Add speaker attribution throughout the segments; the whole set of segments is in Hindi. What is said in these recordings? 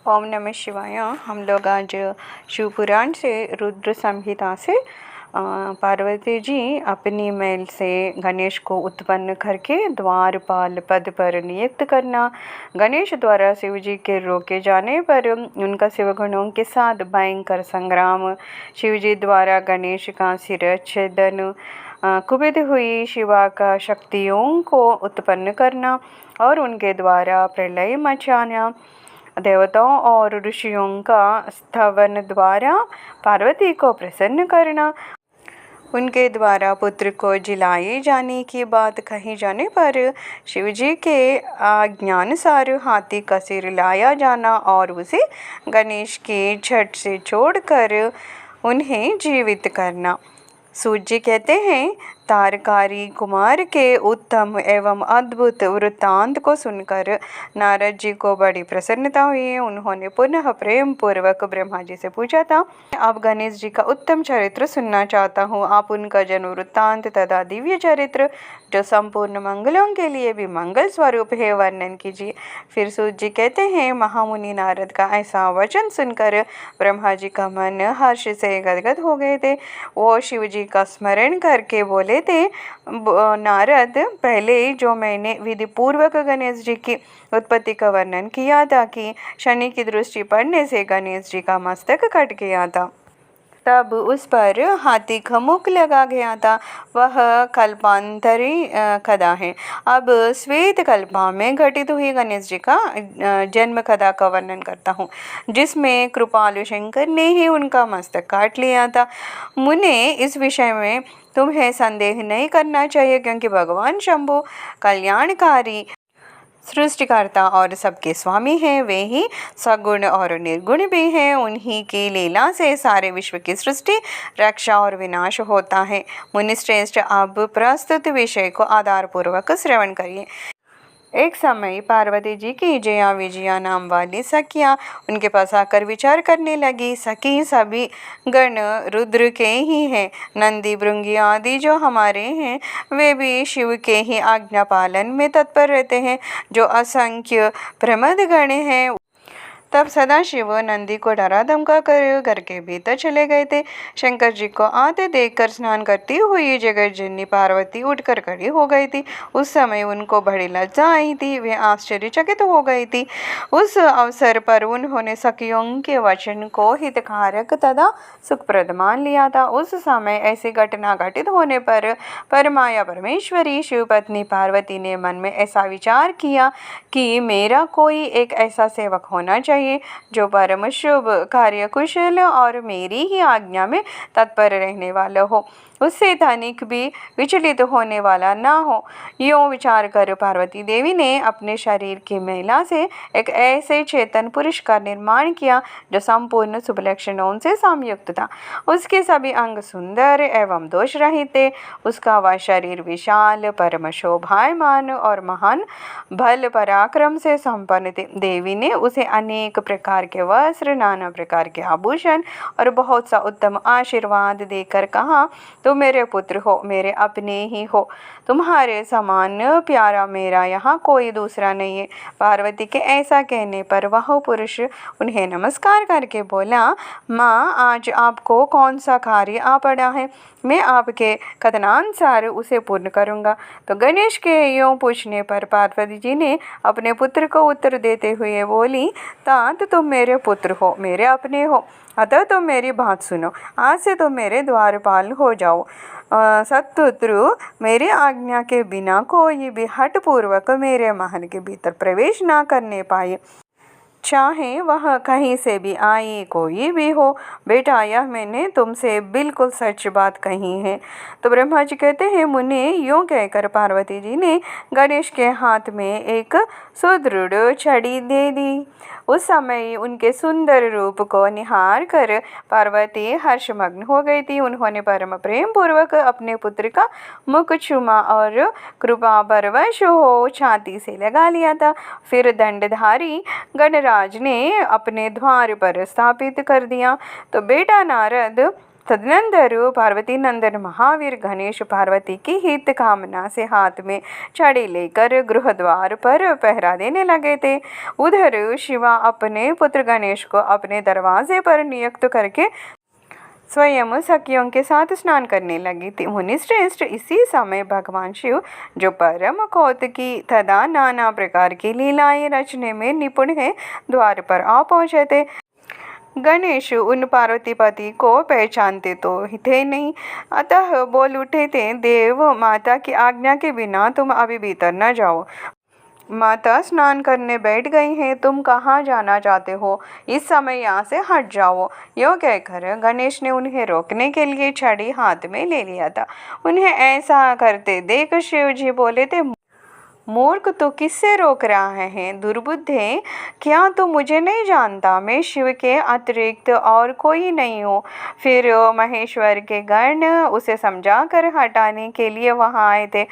Speaker 1: ओम नमः शिवाय। हम लोग आज शिव पुराण से रुद्र संहिता से पार्वती जी अपनी मैल से गणेश को उत्पन्न करके द्वारपाल पद पर नियुक्त करना, गणेश द्वारा शिव जी के रोके जाने पर उनका शिव गुणों के साथ भयंकर संग्राम, शिव जी द्वारा गणेश का शिरच्छेदन, कुपित हुई शिवा का शक्तियों को उत्पन्न करना और उनके द्वारा प्रलय मचाना, देवताओं और ऋषियों का स्तवन द्वारा पार्वती को प्रसन्न करना, उनके द्वारा पुत्र को जिलाए जाने की बात कही जाने पर शिवजी के आज्ञानुसार हाथी का सिर लाया जाना और उसे गणेश के छठ से छोड़कर उन्हें जीवित करना। सूत जी कहते हैं, तारकारी कुमार के उत्तम एवं अद्भुत वृत्तांत को सुनकर नारद जी को बड़ी प्रसन्नता हुई। उन्होंने पुनः प्रेम पूर्वक ब्रह्मा जी से पूछा था, अब गणेश जी का उत्तम चरित्र सुनना चाहता हूँ। आप उनका जन्म वृत्तांत तथा दिव्य चरित्र जो संपूर्ण मंगलों के लिए भी मंगल स्वरूप है वर्णन कीजिए। फिर सूत जी कहते हैं, महामुनि नारद का ऐसा वचन सुनकर ब्रह्मा जी का मन हर्ष से गदगद हो गए थे। वो शिव जी का स्मरण करके बोले थे, नारद, पहले जो मैंने विधि पूर्वक गणेश जी की उत्पत्ति का वर्णन किया था कि शनि की दृष्टि पड़ने से गणेश जी का मस्तक कट गया था, तब उस पर हाथी का मुख लगा गया था, वह कल्पांतरी कथा है। अब श्वेत कल्पा में घटित हुई गणेश जी का जन्म कथा का वर्णन करता हूँ, जिसमें कृपालु शंकर ने ही उनका मस्तक काट लिया था। मुने, इस विषय में तुम्हें संदेह नहीं करना चाहिए, क्योंकि भगवान शंभु कल्याणकारी सृष्टिकर्ता और सबके स्वामी हैं। वे ही सगुण और निर्गुण भी हैं। उन्हीं की लीला से सारे विश्व की सृष्टि, रक्षा और विनाश होता है। मुनिश्रेष्ठ, अब प्रस्तुत विषय को आधारपूर्वक श्रवण करिए। एक समय पार्वती जी की जया विजया नाम वाली सखियाँ उनके पास आकर विचार करने लगी। सखी सभी गण रुद्र के ही हैं। नंदी भृंगी आदि जो हमारे हैं वे भी शिव के ही आज्ञा पालन में तत्पर रहते हैं। जो असंख्य प्रमद गण हैं तब सदाशिव नंदी को डरा धमका कर घर के भीतर चले गए थे। शंकर जी को आते देखकर स्नान करती हुई जगतजननी पार्वती उठकर खड़ी हो गई थी। उस समय उनको बड़ी लज्जा आई थी, वे आश्चर्यचकित हो गई थी। उस अवसर पर उन्होंने सखियों के वचन को हितकारक तथा सुखप्रद मान लिया था। उस समय ऐसी घटना घटित होने पर परमाया परमेश्वरी शिव पत्नी पार्वती ने मन में ऐसा विचार किया कि मेरा कोई एक ऐसा सेवक होना चाहिए जो परम शुभ कार्य कुशल और मेरी ही आज्ञा में तत्पर रहने वाला हो, उससे धनिक भी विचलित होने वाला ना हो। यूं विचार कर पार्वती देवी ने अपने शरीर की महिला से एक ऐसे चेतन पुरुष का निर्माण किया जो संपूर्ण शुभ लक्षणों से संयुक्त था। उसके सभी अंग सुंदर एवं दोष रहित थे। उसका वह शरीर विशाल, परम शोभायमान और महान बल पराक्रम से संपन्न थे। देवी ने उसे अनेक प्रकार के वस्त्र, नाना प्रकार के आभूषण और बहुत सा उत्तम आशीर्वाद देकर कहा, तुम मेरे पुत्र हो, मेरे अपने ही हो। तुम्हारे समान प्यारा मेरा यहाँ कोई दूसरा नहीं है। पार्वती के ऐसा कहने पर वह पुरुष उन्हें नमस्कार करके बोला, माँ, आज आपको कौन सा कार्य आ पड़ा है, मैं आपके कथनानुसार उसे पूर्ण करूँगा। तो गणेश के यूँ पूछने पर पार्वती जी ने अपने पुत्र को उत्तर देते हुए बोली, तात तुम मेरे पुत्र हो, मेरे अपने हो, अतः तुम मेरी बात सुनो। आज से तुम मेरे द्वारपाल हो जाओ। शत्रु मेरी आज्ञा के बिना कोई भी हठपूर्वक मेरे महल के भीतर प्रवेश ना करने पाए, चाहे वह कहीं से भी आए, कोई भी हो। बेटा, यह मैंने तुमसे बिल्कुल सच बात कही है। तो ब्रह्मा जी कहते हैं, मुने, यूँ कहकर पार्वती जी ने गणेश के हाथ में एक सुदृढ़ छड़ी दे दी। उस समय उनके सुंदर रूप को निहार कर पार्वती हर्षमग्न हो गई थी। उन्होंने परम प्रेम पूर्वक अपने पुत्र का मुख चूमा और कृपा परवश हो छाती से लगा लिया था। फिर दंडधारी गणराज ने अपने द्वार पर स्थापित कर दिया। तो बेटा नारद, तदनंतर पार्वती नंदन महावीर गणेश पार्वती की हित कामना से हाथ में छड़ी लेकर गृह द्वार पर पहरा देने लगे थे। उधर शिवा अपने पुत्र गणेश को अपने दरवाजे पर नियुक्त करके स्वयं सखियों के साथ स्नान करने लगी थी। मुनि श्रेष्ठ इसी समय भगवान शिव, जो परम कौतुकी तथा नाना प्रकार की लीलाएं रचने में निपुण है, द्वार पर आ पहुंचे थे। गणेश उन पार्वतीपति को पहचानते तो थे नहीं, अतः बोल उठे थे, देव माता की आज्ञा के बिना तुम अभी भीतर न जाओ। माता स्नान करने बैठ गई हैं, तुम कहाँ जाना चाहते हो? इस समय यहाँ से हट जाओ। यो कहकर गणेश ने उन्हें रोकने के लिए छड़ी हाथ में ले लिया था। उन्हें ऐसा करते देख शिव जी बोले थे, मूर्ख, तो किससे रोक रहा है? दुर्बुद्धे, क्या तू मुझे नहीं जानता? मैं शिव के अतिरिक्त और कोई नहीं हूँ। फिर महेश्वर के गण उसे समझाकर हटाने के लिए वहाँ आए थे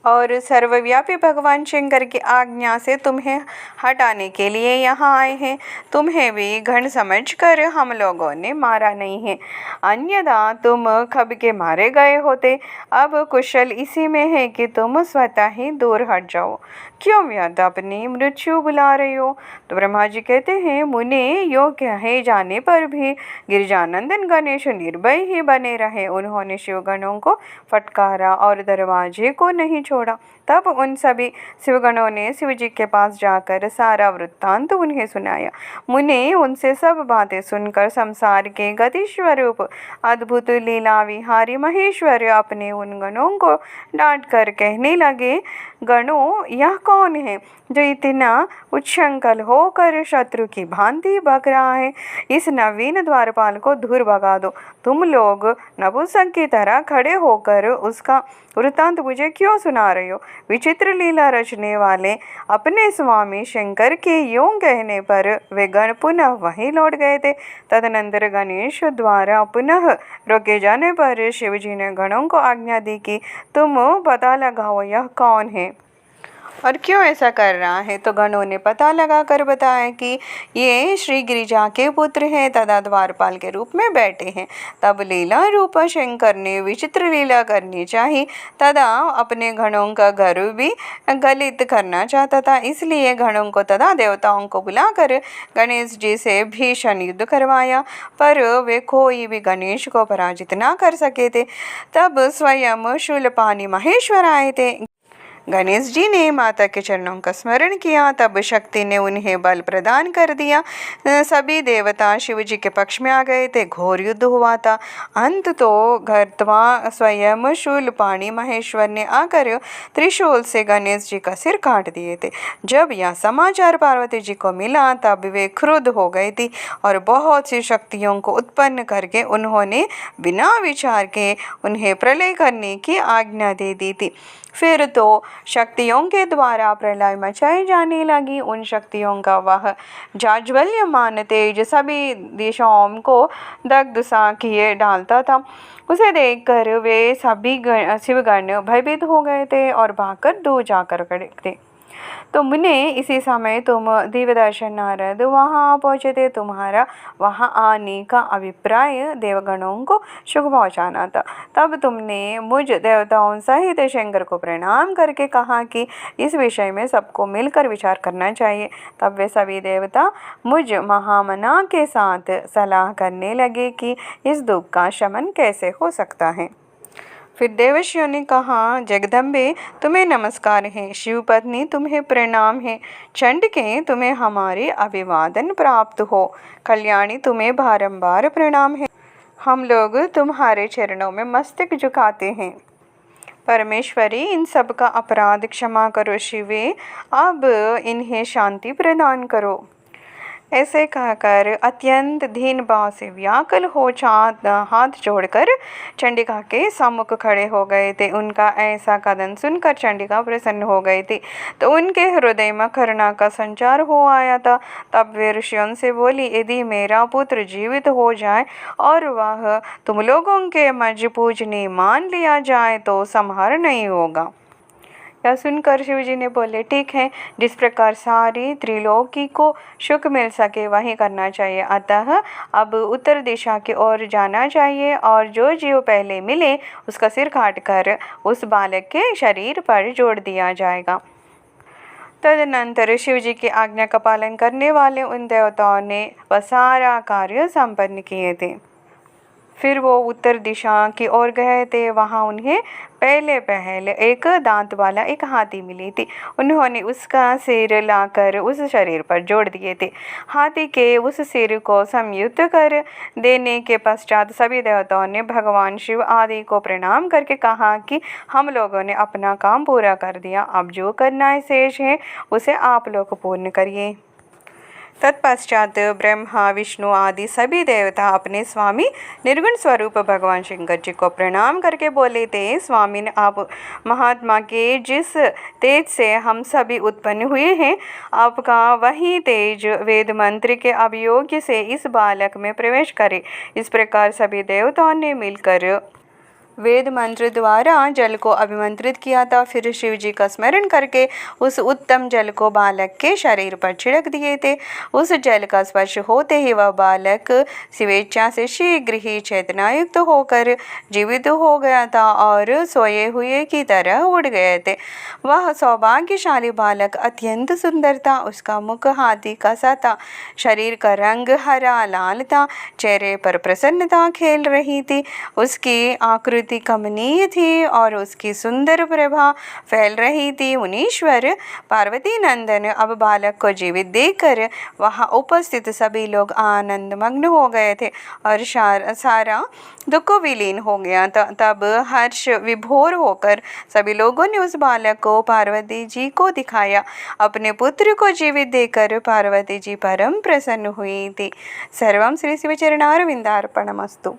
Speaker 1: और सर्वव्यापी भगवान शंकर की आज्ञा से तुम्हें हटाने के लिए यहाँ आए हैं। तुम्हें भी घण समझकर हम लोगों ने मारा नहीं है, अन्यथा तुम कब के मारे गए होते। अब कुशल इसी में है कि तुम स्वतः ही दूर हट जाओ। क्यों व्यर्थ अपनी मृत्यु बुला रहे हो? तो ब्रह्मा जी कहते हैं, मुने, यो कहे जाने पर भी गिरिजानंदन गणेश निर्भय ही बने रहे। उन्होंने शिवगणों को फटकारा और दरवाजे को नहीं छोड़ा। तब उन सभी शिवगणों ने शिव जी के पास जाकर सारा वृत्तांत उन्हें सुनाया। मुने उनसे सब बातें सुनकर संसार के गति स्वरूप अद्भुत लीला विहारी महेश्वर अपने उन गणों को डांट कर कहने लगे, गणों, यह कौन है जो इतना उच्छृंखल होकर शत्रु की भांति भग रहा है? इस नवीन द्वारपाल को दूर भगा दो। तुम लोग नपुंसक की तरह खड़े होकर उसका वृत्तांत मुझे क्यों सुना रहे हो? विचित्र लीला रचने वाले अपने स्वामी शंकर के यूं कहने पर वे गण पुनः वहीं लौट गए थे। तदनंतर गणेश द्वारा पुनः रोके जाने पर शिव जी ने गणों को आज्ञा दी कि तुम पता लगाओ यह कौन है और क्यों ऐसा कर रहा है। तो गणों ने पता लगाकर बताया कि ये श्री गिरिजा के पुत्र हैं तथा द्वारपाल के रूप में बैठे हैं। तब लीला रूप शंकर ने विचित्र लीला करनी चाहिए तथा अपने गणों का गर्व भी गलित करना चाहता था। इसलिए गणों को तथा देवताओं को बुलाकर गणेश जी से भीषण युद्ध करवाया, पर वे कोई भी गणेश को पराजित न कर सके थे। तब स्वयं शूलपाणि महेश्वर आए थे। गणेश जी ने माता के चरणों का स्मरण किया, तब शक्ति ने उन्हें बल प्रदान कर दिया। सभी देवता शिव जी के पक्ष में आ गए थे। घोर युद्ध हुआ था। अंत तो घरत्वा स्वयं शूलपाणि महेश्वर ने आकर त्रिशूल से गणेश जी का सिर काट दिए थे। जब यह समाचार पार्वती जी को मिला तब वे क्रुद्ध हो गई थी और बहुत सी शक्तियों को उत्पन्न करके उन्होंने बिना विचार के उन्हें प्रलय करने की आज्ञा दे दी थी। फिर तो शक्तियों के द्वारा प्रलय मचाई जाने लगी। उन शक्तियों का वह जाज्वल्यमान तेज सभी दिशाओं को दग्ध सा किए डालता था। उसे देखकर वे सभी शिवगण भयभीत हो गए थे और भागकर दूर जाकर खड़े थे। तो मुने, इसी समय तुम दिव्यदर्शन नारद वहाँ पहुँचे थे। तुम्हारा वहाँ आने का अभिप्राय देवगणों को सुख पहुँचाना था। तब तुमने मुझ देवताओं सहित शंकर को प्रणाम करके कहा कि इस विषय में सबको मिलकर विचार करना चाहिए। तब वे सभी देवता मुझ महामना के साथ सलाह करने लगे कि इस दुख का शमन कैसे हो सकता है। फिर देवर्षियों ने कहा, जगदम्बे, तुम्हें नमस्कार है। शिवपत्नी, तुम्हें प्रणाम है। चंडिके, तुम्हें हमारे अभिवादन प्राप्त हो। कल्याणी, तुम्हें बारंबार प्रणाम है। हम लोग तुम्हारे चरणों में मस्तक झुकाते हैं। परमेश्वरी, इन सब का अपराध क्षमा करो। शिवे, अब इन्हें शांति प्रदान करो। ऐसे कहकर अत्यंत दीन भाव से व्याकुल हो हाथ जोड़कर चंडिका के सम्मुख खड़े हो गए थे। उनका ऐसा कदम सुनकर चंडिका प्रसन्न हो गई थी, तो उनके हृदय में करुणा का संचार हो आया था। तब वे ऋषियों से बोली, यदि मेरा पुत्र जीवित हो जाए और वह तुम लोगों के मज पूजने मान लिया जाए तो संहार नहीं होगा। यह सुनकर शिव जी ने बोले, ठीक है, जिस प्रकार सारी त्रिलोकी को सुख मिल सके वही करना चाहिए। अतः अब उत्तर दिशा की ओर जाना चाहिए और जो जीव पहले मिले उसका सिर काटकर उस बालक के शरीर पर जोड़ दिया जाएगा। तदनंतर शिव जी की आज्ञा का पालन करने वाले उन देवताओं ने वह सारा कार्य संपन्न किए थे। फिर वो उत्तर दिशा की ओर गए थे। वहाँ उन्हें पहले एक दांत वाला एक हाथी मिली थी। उन्होंने उसका सिर लाकर उस शरीर पर जोड़ दिए थे। हाथी के उस सिर को संयुक्त कर देने के पश्चात सभी देवताओं ने भगवान शिव आदि को प्रणाम करके कहा कि हम लोगों ने अपना काम पूरा कर दिया, अब जो करना शेष है उसे आप लोग पूर्ण करिए। तत्पश्चात ब्रह्मा विष्णु आदि सभी देवता अपने स्वामी निर्गुण स्वरूप भगवान शंकर जी को प्रणाम करके बोले थे, स्वामी ने आप महात्मा के जिस तेज से हम सभी उत्पन्न हुए हैं, आपका वही तेज वेद मंत्र के अभियोग से इस बालक में प्रवेश करे। इस प्रकार सभी देवताओं ने मिलकर वेद मंत्र द्वारा जल को अभिमंत्रित किया था। फिर शिव जी का स्मरण करके उस उत्तम जल को बालक के शरीर पर छिड़क दिए थे। उस जल का स्पर्श होते ही वह बालक स्वेच्छा से शीघ्र ही चेतनायुक्त होकर जीवित हो गया था और सोए हुए की तरह उड़ गए थे। वह सौभाग्यशाली बालक अत्यंत सुंदर था। उसका मुख हाथी का सा था, शरीर का रंग हरा लाल था, चेहरे पर प्रसन्नता खेल रही थी। उसकी आकृति कमनीय थी और उसकी सुंदर प्रभा फैल रही थी। मुनीश्वर पार्वती नंदन अब बालक को जीवित देखकर वहां उपस्थित सभी लोग आनंद मग्न हो गए थे और सारा दुख विलीन हो गया। तब हर्ष विभोर होकर सभी लोगों ने उस बालक को पार्वती जी को दिखाया। अपने पुत्र को जीवित देखकर पार्वती जी परम प्रसन्न हुई थी। सर्वं श्री शिव चरणारविंदार्पणमस्तु।